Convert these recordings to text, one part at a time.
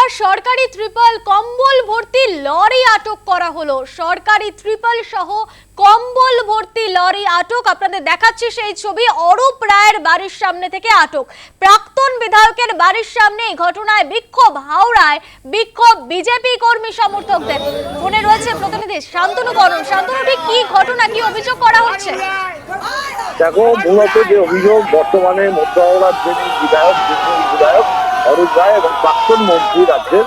এবার সরকারি ত্রিপল কম্বল ভর্তি লরি আটক করা হলো। সরকারি ত্রিপল সহ কম্বল ভর্তি লরি আটক। আপনাদের দেখাচ্ছি সেই ছবি। অরূপ রায়ের বাড়ির সামনে থেকে আটক। প্রাক্তন বিধায়কের বাড়ির সামনে এই ঘটনায় বিক্ষোভ হাওড়ায়, বিক্ষোভ বিজেপি কর্মী সমর্থকদের। ফোনে রয়েছে প্রতিনিধি শান্তনু করণ। শান্তনু, ঠিক কি ঘটনা, কি অভিযোগ করা হচ্ছে? দেখো, মূলত যে অভিযোগ, বর্তমানে মধ্য হাওড়ার যিনি বিধায়ক অরূপ রায় এবং প্রাক্তন মন্ত্রী রাজ্যের,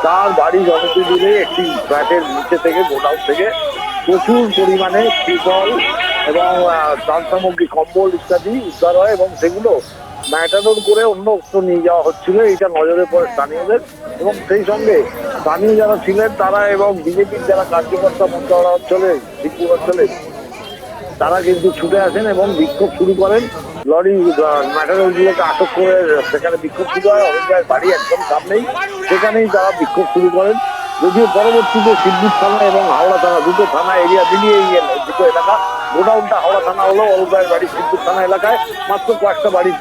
তার বাড়ি জমিতে দিলে একটি ফ্ল্যাটের নিচে থেকে, গোডাউন থেকে প্রচুর পরিমাণে ত্রিপল এবং ত্রাণ সামগ্রী, কম্বল ইত্যাদি উদ্ধার হয় এবং সেগুলো ম্যাটাডোর করে অন্যত্র নিয়ে যাওয়া হচ্ছিল। এটা নজরে পড়ে স্থানীয়দের এবং সেই সঙ্গে স্থানীয় যারা ছিলেন তারা এবং বিজেপির যারা কার্যকর্তা মধ্য হাওড়া অঞ্চলে, শিবপুর অঞ্চলে, তারা কিন্তু ছুটে আসেন এবং বিক্ষোভ শুরু করেন। লরি ম্যাটাডোরগুলোকে আটক করে সেখানে বিক্ষোভ শুরু হয়। অরূপ বাড়ি একদম সামনেই, সেখানেই তারা বিক্ষোভ শুরু করেন। যদিও পরবর্তীতে শিবপুর থানা এবং হাওড়া থানা, দুটো থানা এরিয়া মিলিয়ে দুটো এলাকা, গোডাউনটা হাওড়া থানা হলো, অরূপ রায়ের বাড়ি শিবপুর থানা এলাকায়, মাত্র কয়েকটা বাড়ির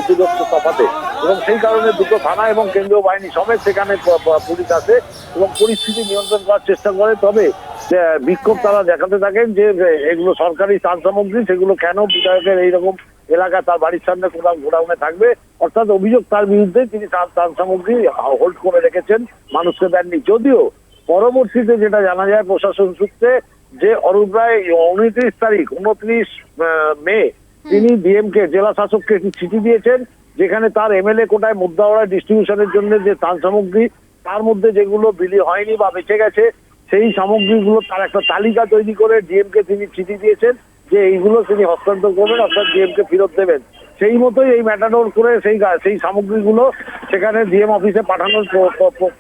দূরত্ব তফাতে, এবং সেই কারণে দুটো থানা এবং কেন্দ্রীয় বাহিনী সমেত সেখানে পুলিশ আসে এবং পরিস্থিতি নিয়ন্ত্রণ করার চেষ্টা করে। তবে বিক্ষোভ তারা দেখাতে থাকেন যে এগুলো সরকারি ত্রাণ সামগ্রী, সেগুলো কেন বিধায়কের এইরকম এলাকা তার বাড়ির সামনে কোথাও গোডাউনে থাকবে। অর্থাৎ অভিযোগ তার বিরুদ্ধে, তিনি ত্রাণ সামগ্রী হোল্ড করে রেখেছেন, মানুষকে দেননি। যদিও পরবর্তীতে যেটা জানা যায় প্রশাসন সূত্রে, যে অরূপ রায় 29 মে তিনি ডিএমকে, জেলা শাসককে একটি চিঠি দিয়েছেন, যেখানে তার এমএলএ কোটায় মধ্য হাওড়ায় ডিস্ট্রিবিউশনের জন্য যে ত্রাণ সামগ্রী, তার মধ্যে যেগুলো বিলি হয়নি বা বেঁচে গেছে, সেই সামগ্রীগুলো তার একটা তালিকা তৈরি করে ডিএমকে তিনি চিঠি দিয়েছেন যে এইগুলো তিনি হস্তান্তর করবেন, অর্থাৎ ডিএমকে ফেরত দেবেন। সেই মতোই এই ম্যাটাডোর করে সেই সামগ্রীগুলো সেখানে ডিএম অফিসে পাঠানোর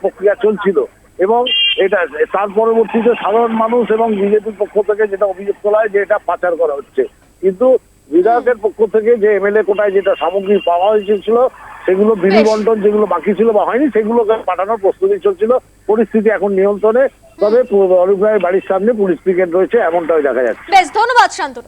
প্রক্রিয়া চলছিল এবং এটা তার পরবর্তীতে সাধারণ মানুষ এবং বিজেপির পক্ষ থেকে যেটা অভিযোগ তোলা হয় যে এটা পাচার করা হচ্ছে। কিন্তু বিধায়কের পক্ষ থেকে যে এমএলএ কোটায় যেটা সামগ্রী পাওয়া হয়েছিল, সেগুলো বিলি বন্টন যেগুলো বাকি ছিল বা হয়নি, সেগুলো পাঠানোর প্রস্তুতি চলছিল। পরিস্থিতি এখন নিয়ন্ত্রণে, তবে অরূপ রায়ের বাড়ির সামনে পুলিশ পিকেট রয়েছে, এমনটাই দেখা যাচ্ছে। বেশ, ধন্যবাদ শান্তনু।